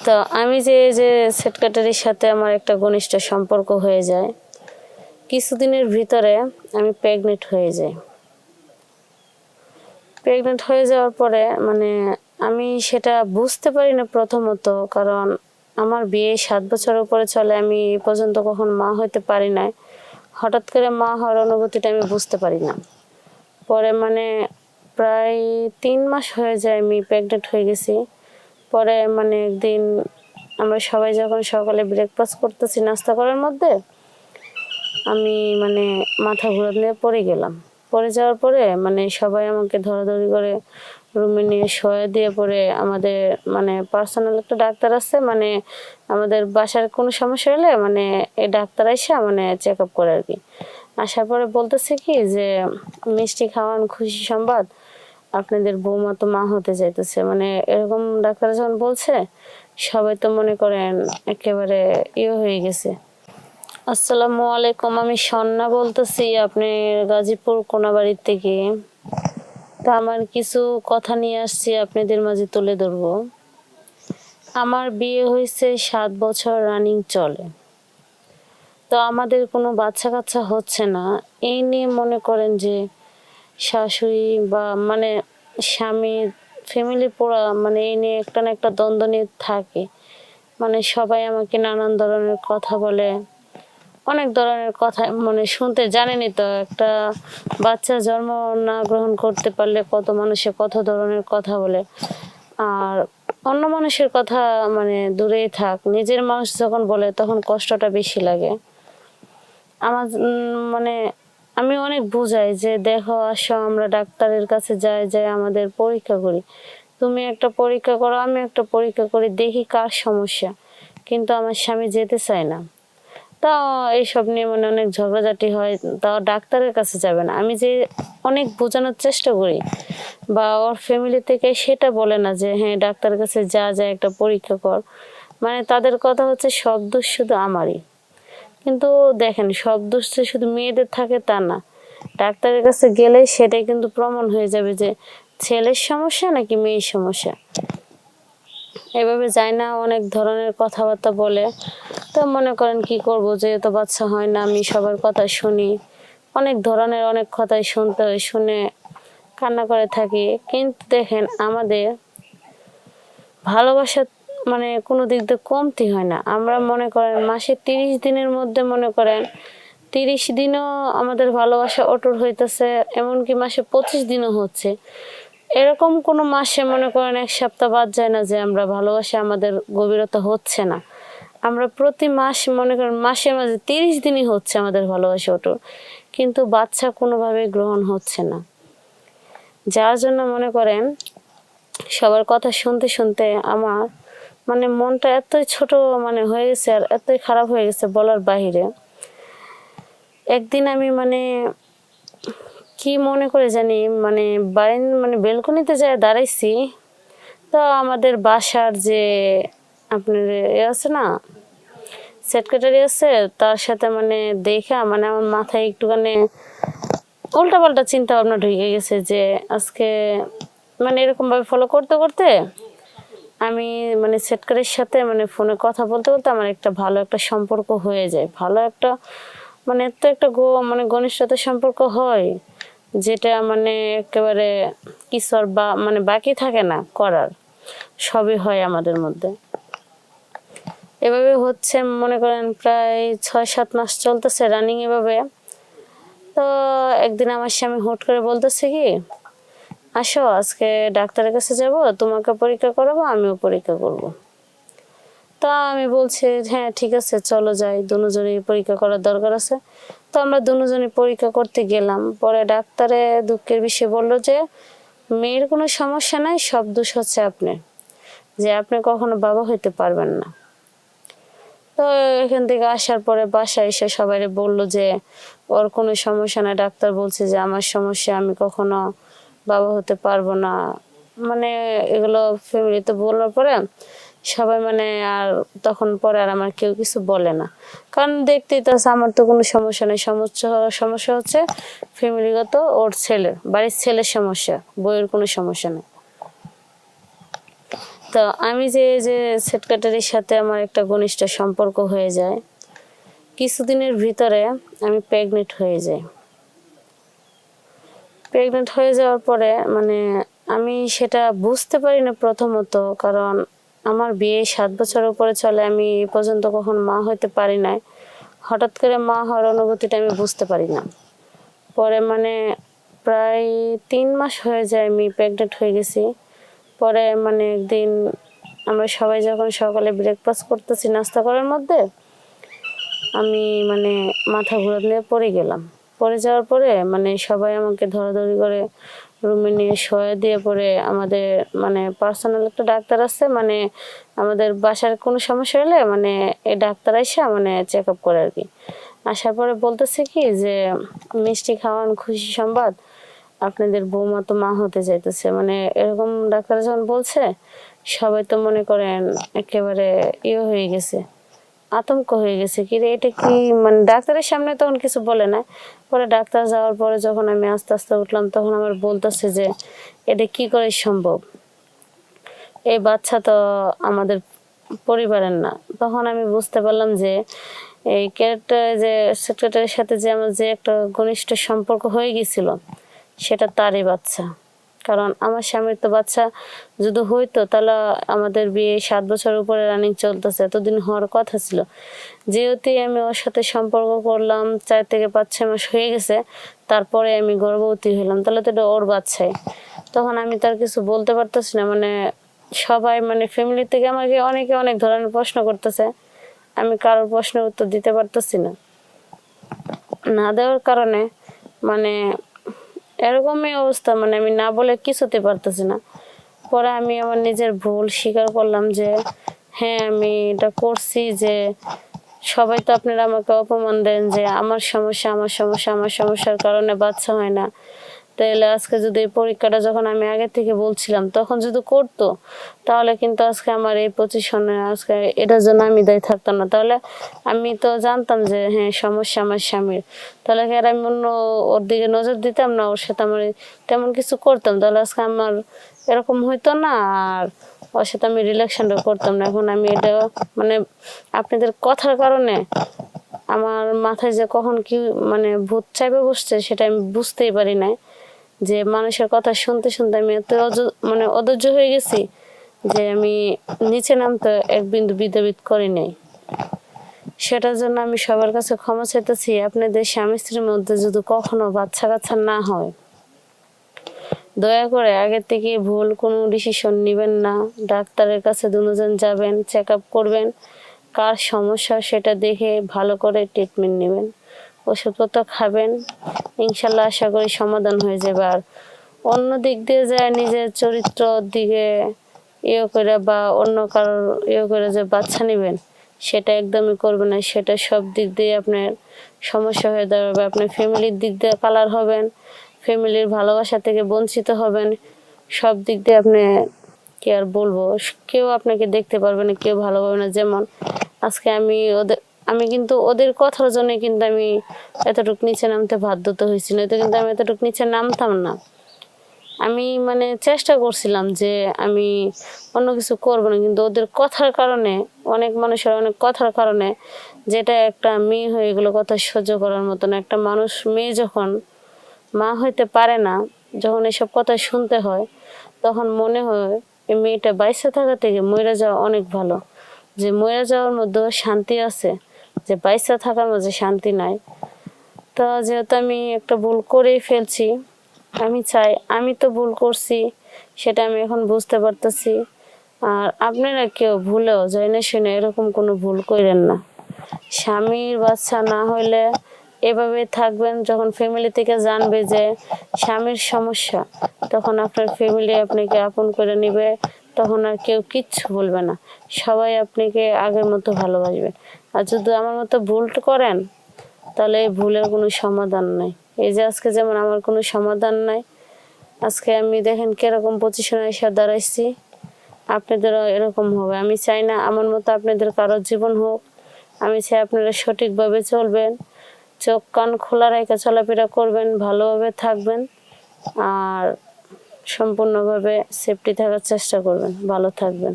তো আমি যে সেক্রেটারির সাথে আমার একটা ঘনিষ্ঠ সম্পর্ক হয়ে যায়, কিছুদিনের ভিতরে আমি প্রেগনেন্ট হয়ে যাই। প্রেগনেন্ট হয়ে যাওয়ার পরে আমি সেটা বুঝতে পারি না প্রথমত, কারণ আমার বিয়ে 7 বছর উপরে চলে, আমি এ পর্যন্ত কখন মা হতে পারি নাই। হঠাৎ করে মা হওয়ার অনুভূতিটা আমি বুঝতে পারি না। পরে প্রায় 3 মাস হয়ে যায় আমি প্রেগনেন্ট হয়ে গেছি। পরে একদিন আমরা সবাই যখন সকালে ব্রেকফাস্ট করতেছি নাস্তা করার মধ্যে, আমি মাথা ঘুরে নিয়ে পড়ে গেলাম। পড়ে যাওয়ার পরে সবাই আমাকে ধরাধরি করে রুমে নিয়ে শোয়া দিয়ে, পরে আমাদের পার্সোনাল একটা ডাক্তার আছে, আমাদের বাসার কোনো সমস্যা হলে এই ডাক্তার এসে চেক আপ করে আর কি। আসার পরে বলতেছে কি যে, মিষ্টি খাওয়ান, খুশি সংবাদ, আপনাদের বৌমা তো মা হতে চাইতেছে। এরকম ডাক্তার যখন বলছে, সবাই তো মনে করেন একেবারে হয়ে গেছে। আসসালামু আলাইকুম, আমি সন্না বলতেছি আপনি গাজীপুর কোনাবাড়ির থেকে। তো আমার কিছু কথা নিয়ে আসছি আপনাদের মাঝে তুলে ধরবো। আমার বিয়ে হয়েছে 7 বছর রানিং চলে, তো আমাদের কোনো বাচ্চা কাচ্চা হচ্ছে না। এই নিয়ে মনে করেন যে শাশুড়ি বা স্বামী, ফ্যামিলি পুরা এই নিয়ে একটা না একটা দ্বন্দ্ব নিয়ে থাকে। সবাই আমাকে নানান ধরনের কথা বলে, অনেক ধরনের কথা শুনতে জানেনি তো, একটা বাচ্চা জন্ম না গ্রহণ করতে পারলে কত মানুষে কত ধরনের কথা বলে। আর অন্য মানুষের কথা দূরেই থাক, নিজের মানুষ যখন বলে তখন কষ্টটা বেশি লাগে আমার। আমি অনেক বুঝাই যে, দেখো আসো আমরা ডাক্তারের কাছে যাই আমাদের পরীক্ষা করি, তুমি একটা পরীক্ষা করো, আমি একটা পরীক্ষা করি, দেখি কার সমস্যা। কিন্তু আমার স্বামী যেতে চায় না। তাও এইসব নিয়ে অনেক ঝগড়াঝাটি হয়, তাও ডাক্তারের কাছে যাবে না। আমি যে অনেক বোঝানোর চেষ্টা করি, বা ওর ফ্যামিলি থেকে সেটা বলে না যে হ্যাঁ ডাক্তারের কাছে যা একটা পরীক্ষা কর। তাদের কথা হচ্ছে সব দোষ শুধু আমারই। কিন্তু দেখেন, সব দোষ যে শুধু মেয়েদের থাকে তা না। ডাক্তারের কাছে গেলে সেটাই কিন্তু প্রমাণ হয়ে যাবে যে ছেলের সমস্যা নাকি মেয়ের সমস্যা। এভাবে যায় না, অনেক ধরনের কথাবার্তা বলে। তো মনে করেন কি করব, যেহেতু বাচ্চা হয় না, আমি সবার কথা শুনি, অনেক ধরনের অনেক কথাই শুনতে হয়, শুনে কান্না করে থাকি। কিন্তু দেখেন, আমাদের ভালোবাসা কোনো দিক দিয়ে কমতি হয় না। আমরা মনে করেন মাসে 30 দিনের মধ্যে 30 দিনও আমাদের ভালোবাসা অটুট হইতেছে, এমনকি মাসে 25 দিনও হচ্ছে। এরকম কোনো মাসে মনে করেন 1 সপ্তাহ বাদ যায় না যে আমরা ভালোবাসা আমাদের গভীরতা হচ্ছে না। আমরা প্রতি মাস মনে করেন মাসে 30 দিনই হচ্ছে আমাদের ভালোবাসা অটুট, কিন্তু বাচ্চা কোনোভাবে গ্রহণ হচ্ছে না। যার জন্য মনে করেন সবার কথা শুনতে শুনতে আমার মনটা এতই ছোট হয়ে গেছে, আর এতই খারাপ হয়ে গেছে বলার বাহিরে। একদিন আমি কি মনে করে জানি বাড়ির বেলকনিতে যায় দাঁড়াইছি। তো আমাদের বাসার যে আপনার আছে না, সেক্রেটারি আছে, তার সাথে দেখা আমার মাথায় একটুখানি উল্টাপাল্টা চিন্তা ভাবনা ঢুকে গেছে যে আজকে এরকম ভাবে ফলো করতে করতে আমি সেক্রেটারির সাথে ফোনে কথা বলতে বলতে আমার একটা ভালো একটা সম্পর্ক হয়ে যায়। ভালো একটা এত একটা ঘনিষ্ঠতার সম্পর্ক হয়, যেটা একেবারে কিছু আর বাকি থাকে না করার, সবই হয় আমাদের মধ্যে। এভাবে হচ্ছে মনে করেন প্রায় 6-7 মাস চলতেছে রানিং এভাবে। তো একদিন আমার স্বামী হুট করে বলতেছে কি, আসো আজকে ডাক্তারের কাছে যাব, তোমাকে পরীক্ষা করাবো, আমিও পরীক্ষা করব। তা আমি বলছি হ্যাঁ ঠিক আছে চলো যাই, দুজনেই পরীক্ষা করার দরকার আছে। তো আমরা দুজনেই পরীক্ষা করতে গেলাম। পরে ডাক্তারে দুঃখের বিষয় বললো যে মেয়ের কোনো সমস্যা নাই, সব দোষ হচ্ছে আপনার, যে আপনি কখনো বাবা হইতে পারবেন না। তো এখান থেকে আসার পরে বাসায় এসে সবাই বললো যে ওর কোনো সমস্যা নাই, ডাক্তার বলছে যে আমার সমস্যা, আমি কখনো বাবা হতে পারবো না। এগুলো ফ্যামিলিতে বলার পরে সবাই আর তখন পরে আর আমার কেউ কিছু বলে না, কারণ দেখতেই তো আমার তো কোনো সমস্যা নেই। সমস্যা হচ্ছে ফ্যামিলিগত, ওর ছেলের বাড়ির ছেলের সমস্যা, বইয়ের কোনো সমস্যা নেই। তো আমি যে সেক্রেটারির সাথে আমার একটা ঘনিষ্ঠ সম্পর্ক হয়ে যায়, কিছুদিনের ভিতরে আমি প্রেগনেন্ট হয়ে যাই। প্রেগনেন্ট হয়ে যাওয়ার পরে মানে আমি সেটা বুঝতে পারি না প্রথমত, কারণ আমার বিয়ে 7 বছর উপরে চলে, আমি এ পর্যন্ত কখন মা হতে পারি নাই। হঠাৎ করে মা হওয়ার অনুভূতিটা আমি বুঝতে পারি না। পরে মানে প্রায় 3 মাস হয়ে যায় আমি প্রেগনেন্ট হয়ে গেছি। পরে মানে একদিন আমরা সবাই যখন সকালে ব্রেকফাস্ট করতেছি নাস্তা করার মধ্যে, আমি মানে মাথা ঘুরে পড়ে গেলাম। পড়ে যাওয়ার পরে মানে সবাই আমাকে ধরাধরি করে রুমে নিয়ে শোয়া দিয়ে, পরে আমাদের মানে পার্সোনাল একটা ডাক্তার আছে, মানে আমাদের বাসার কোনো সমস্যা হলে মানে এই ডাক্তার এসে মানে চেক আপ করে আর কি। আসার পরে বলতেছে কি যে মিষ্টি খাওয়ান, খুশি সংবাদ, আপনাদের বৌমা তো মা হতে চাইতেছে। মানে এরকম ডাক্তার যখন বলছে, সবাই তো মনে করেন একেবারে হয়ে গেছে, আতঙ্ক হয়ে গেছে, কি রে এটা কি, মানে ডাক্তারের সামনে তখন কিছু বলে না। পরে ডাক্তার যাওয়ার পরে যখন আমি আস্তে আস্তে উঠলাম, তখন আমার বলতেছে যে এটা কি করে সম্ভব, এই বাচ্চা তো আমাদের পরিবারের না। তখন আমি বুঝতে পারলাম যে এই ক্যারেক্টার যে সেক্রেটারির সাথে যে আমার যে একটা ঘনিষ্ঠ সম্পর্ক হয়ে গেছিল, সেটা তারই বাচ্চা। কারণ আমার স্বামীর তো বাচ্চা যদি হইতো, তাহলে আমাদের বিয়ে 7 বছর উপরে রানিং চলতেছে, এতদিন হওয়ার কথা ছিল। যেহেতু আমি ওর সাথে সম্পর্ক করলাম 4 থেকে 5-6 মাস হয়ে গেছে, তারপরে আমি গর্ভবতী হলাম, তাহলে তো এটা ওর বাচ্চাই। তখন আমি তার কিছু বলতে পারতেছি না। মানে সবাই মানে ফ্যামিলি থেকে আমাকে অনেকে অনেক ধরনের প্রশ্ন করতেছে, আমি কারোর প্রশ্নের উত্তর দিতে পারতেছি না। না দেওয়ার কারণে মানে এরকমই অবস্থা, মানে আমি না বলে কিছুতে পারতেছি না। পরে আমি আমার নিজের ভুল স্বীকার করলাম যে হ্যাঁ আমি এটা করছি, যে সবাই তো আপনারা আমাকে অপমান দেন যে আমার সমস্যা আমার সমস্যা, আমার সমস্যার কারণে বাচ্চা হয় না। তাহলে আজকে যদি এই পরীক্ষাটা যখন আমি আগে থেকে বলছিলাম তখন যদি করতো, তাহলে কিন্তু আজকে আমার এই পজিশনে আজকে এটার জন্য আমি দায়ী থাকতাম না। তাহলে আমি তো জানতাম যে হ্যাঁ সমস্যা আমার স্বামীর, তাহলে কি আর আমি অন্য ওর দিকে নজর দিতাম না, ওর সাথে আমার তেমন কিছু করতাম, তাহলে আজকে আমার এরকম হইতো না, আর ওর সাথে আমি রিলেশনটা করতাম না। এখন আমি এটা মানে আপনাদের কথার কারণে আমার মাথায় যে কখন কি মানে ভূত চাইবে বসছে, সেটা আমি বুঝতেই পারি না। যে মানুষের কথা শুনতে শুনতে আমি এত মানে অধৈর্য হয়ে গেছি যে আমি নিচে নামতে এক বিন্দু বিদ্যাবিদ করি নাই। সেটার জন্য আমি সবার কাছে ক্ষমা চাইতেছি। আপনাদের স্বামী স্ত্রীর মধ্যে যদি কখনো বাচ্চা কাচ্চা না হয়, দয়া করে আগে থেকে ভুল কোনো ডিসিশন নেবেন না। ডাক্তারের কাছে দুজন যাবেন, চেক আপ করবেন, কার সমস্যা সেটা দেখে ভালো করে ট্রিটমেন্ট নেবেন, ওষুধপত্র খাবেন, ইনশাল্লাহ আশা করি সমাধান হয়ে যাবে। আর অন্য দিক দিয়ে যায় নিজের চরিত্রর দিকে করে বা অন্য কারোর করে যে বাচ্চা নেবেন, সেটা একদমই করবেন না। সেটা সব দিক দিয়ে আপনার সমস্যা হয়ে দাঁড়াবে। আপনার ফ্যামিলির দিক দিয়ে কালার হবেন, ফ্যামিলির ভালোবাসা থেকে বঞ্চিত হবেন, সব দিক দিয়ে আপনি কি আর বলবো, কেউ আপনাকে দেখতে পারবে না, কেউ ভালোভাবে না। যেমন আজকে আমি কিন্তু ওদের কথার জন্য কিন্তু আমি এতটুকু নিচে নামতে বাধ্য হয়েছি, নয়তো কিন্তু আমি এতটুকু নিচে নামতাম না। আমি মানে চেষ্টা করছিলাম যে আমি অন্য কিছু করবো না, কিন্তু ওদের কথার কারণে, অনেক মানুষের অনেক কথার কারণে, যেটা একটা মেয়ে হয়ে এগুলো কথা সহ্য করার মতন একটা মানুষ, মেয়ে যখন মা হইতে পারে না, যখন এসব কথা শুনতে হয়, তখন মনে হয় এই মেয়েটা বাইসে থাকা থেকে মরে যাওয়া অনেক ভালো। যে মরে যাওয়ার মধ্যেও শান্তি আছে, যে বাইসে থাকার মধ্যে শান্তি নাই। তো যেহেতু আমি একটা ভুল করেই ফেলছি, আমি চাই, আমি তো ভুল করছি সেটা আমি এখন বুঝতে পারতেছি। আর আপনারা কেউ ভুলেও জেনে শুনে এরকম কোনো ভুল করেন না। স্বামীর বাচ্চা না হইলে এভাবে থাকবেন, যখন ফ্যামিলি থেকে জানবে যে স্বামীর সমস্যা, তখন আপনার ফ্যামিলি আপনাকে আপন করে নেবে, তখন আর কেউ কিচ্ছু বলবে না, সবাই আপনাকে আগের মতো ভালোবাসবে। আর যদি আমার মতো ভুল করেন, তাহলে এই ভুলের কোনো সমাধান নাই। এই যে আজকে যেমন আমার কোনো সমাধান নাই, আজকে আমি দেখেন কিরকম পজিশনে এসে দাঁড়াইছি, আপনাদেরও এরকম হবে। আমি চাই না আমার মতো আপনাদের কারো জীবন হোক। আমি চাই আপনারা সঠিকভাবে চলবেন, চোখ কান খোলা রেখে চলাফেরা করবেন, ভালোভাবে থাকবেন। আর সম্পূর্ণভাবে সেফটি থাকার চেষ্টা করবেন, ভালো থাকবেন।